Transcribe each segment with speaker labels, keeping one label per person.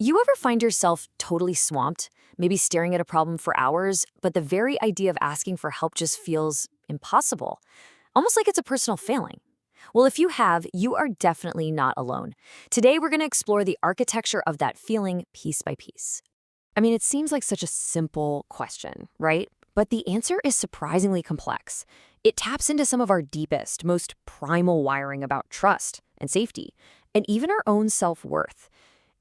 Speaker 1: You ever find yourself totally swamped, maybe staring at a problem for hours, but the very idea of asking for help just feels impossible, almost like it's a personal failing? Well, if you have, you are definitely not alone. Today, we're going to explore the architecture of that feeling piece by piece. I mean, it seems like such a simple question, right? But the answer is surprisingly complex. It taps into some of our deepest, most primal wiring about trust and safety, and even our own self-worth.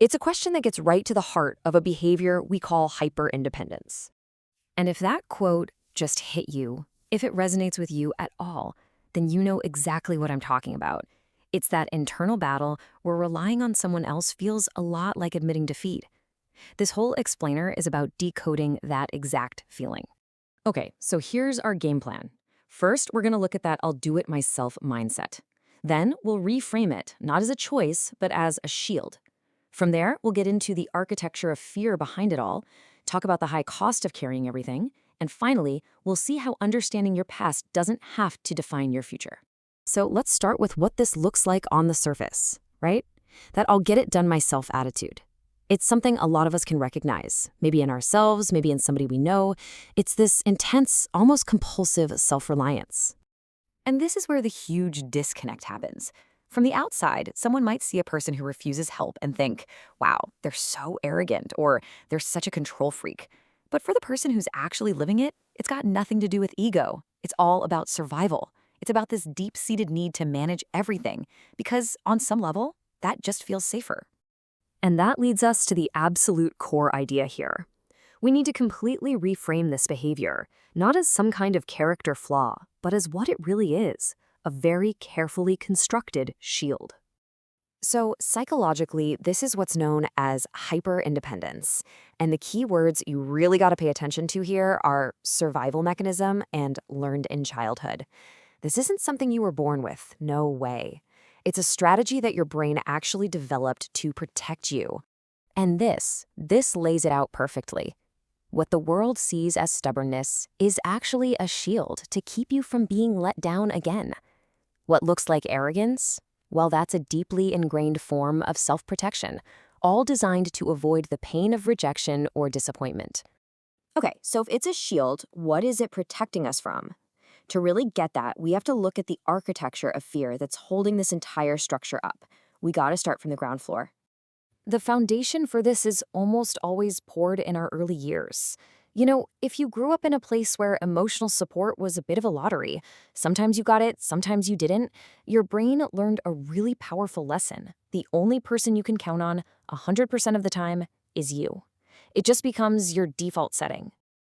Speaker 1: It's a question that gets right to the heart of a behavior we call hyper-independence. And if that quote just hit you, if it resonates with you at all, then you know exactly what I'm talking about. It's that internal battle where relying on someone else feels a lot like admitting defeat. This whole explainer is about decoding that exact feeling. Okay, so here's our game plan. First, we're going to look at that I'll do it myself mindset. Then we'll reframe it, not as a choice, but as a shield. From there, we'll get into the architecture of fear behind it all, talk about the high cost of carrying everything, and finally, we'll see how understanding your past doesn't have to define your future. So let's start with what this looks like on the surface, right? That I'll get it done myself attitude. It's something a lot of us can recognize, maybe in ourselves, maybe in somebody we know. It's this intense, almost compulsive self-reliance. And this is where the huge disconnect happens. From the outside, someone might see a person who refuses help and think, wow, they're so arrogant, or they're such a control freak. But for the person who's actually living it, it's got nothing to do with ego. It's all about survival. It's about this deep-seated need to manage everything, because on some level, that just feels safer. And that leads us to the absolute core idea here. We need to completely reframe this behavior, not as some kind of character flaw, but as what it really is, a very carefully constructed shield. So psychologically, this is what's known as hyper-independence. And the key words you really got to pay attention to here are survival mechanism and learned in childhood. This isn't something you were born with, no way. It's a strategy that your brain actually developed to protect you. And this lays it out perfectly. What the world sees as stubbornness is actually a shield to keep you from being let down again. What looks like arrogance? Well, that's a deeply ingrained form of self-protection, all designed to avoid the pain of rejection or disappointment. Okay, so if it's a shield, what is it protecting us from? To really get that, we have to look at the architecture of fear that's holding this entire structure up. We gotta start from the ground floor. The foundation for this is almost always poured in our early years. You know, if you grew up in a place where emotional support was a bit of a lottery, sometimes you got it, sometimes you didn't, your brain learned a really powerful lesson. The only person you can count on 100% of the time is you. It just becomes your default setting.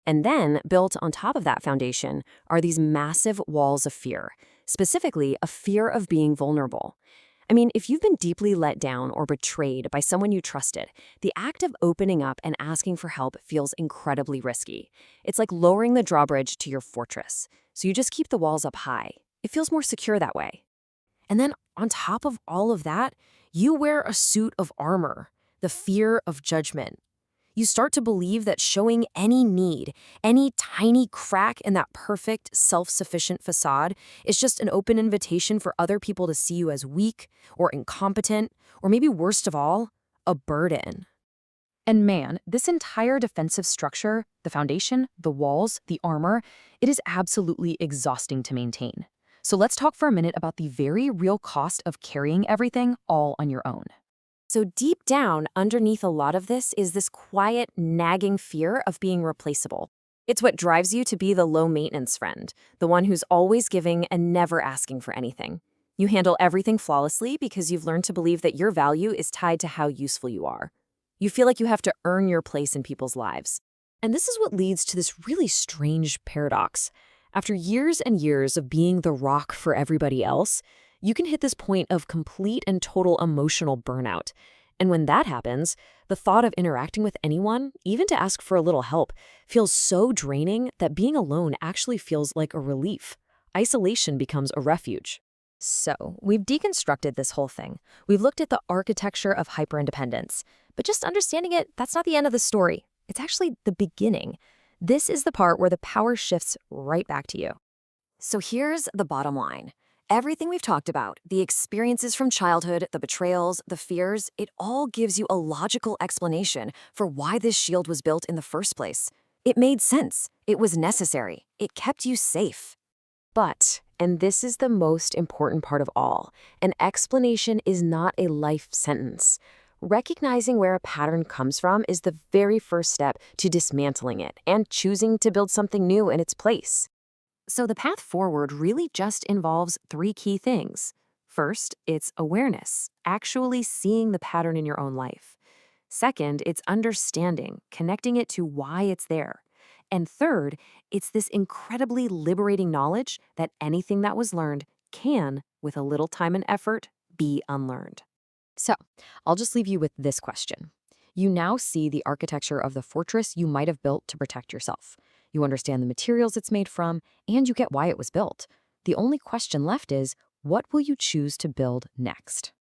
Speaker 1: And then, built on top of that foundation, are these massive walls of fear, specifically a fear of being vulnerable. I mean, if you've been deeply let down or betrayed by someone you trusted, the act of opening up and asking for help feels incredibly risky. It's like lowering the drawbridge to your fortress, so you just keep the walls up high. It feels more secure that way. And then, on top of all of that, you wear a suit of armor, the fear of judgment. You start to believe that showing any need, any tiny crack in that perfect, self-sufficient facade is just an open invitation for other people to see you as weak or incompetent, or maybe worst of all, a burden. And man, this entire defensive structure, the foundation, the walls, the armor, it is absolutely exhausting to maintain. So let's talk for a minute about the very real cost of carrying everything all on your own. So deep down, underneath a lot of this is this quiet, nagging fear of being replaceable. It's what drives you to be the low-maintenance friend, the one who's always giving and never asking for anything. You handle everything flawlessly because you've learned to believe that your value is tied to how useful you are. You feel like you have to earn your place in people's lives. And this is what leads to this really strange paradox. After years and years of being the rock for everybody else, you can hit this point of complete and total emotional burnout. And when that happens, the thought of interacting with anyone, even to ask for a little help, feels so draining that being alone actually feels like a relief. Isolation becomes a refuge. So, we've deconstructed this whole thing. We've looked at the architecture of hyperindependence. But just understanding it, that's not the end of the story. It's actually the beginning. This is the part where the power shifts right back to you. So here's the bottom line. Everything we've talked about, the experiences from childhood, the betrayals, the fears, it all gives you a logical explanation for why this shield was built in the first place. It made sense. It was necessary. It kept you safe.
Speaker 2: But, and this is the most important part of all, an explanation is not a life sentence. Recognizing where a pattern comes from is the very first step to dismantling it and choosing to build something new in its place.
Speaker 1: So the path forward really just involves three key things. First, it's awareness, actually seeing the pattern in your own life. Second, it's understanding, connecting it to why it's there. And third, it's this incredibly liberating knowledge that anything that was learned can, with a little time and effort, be unlearned. So, I'll just leave you with this question. You now see the architecture of the fortress you might have built to protect yourself. You understand the materials it's made from, and you get why it was built. The only question left is, what will you choose to build next?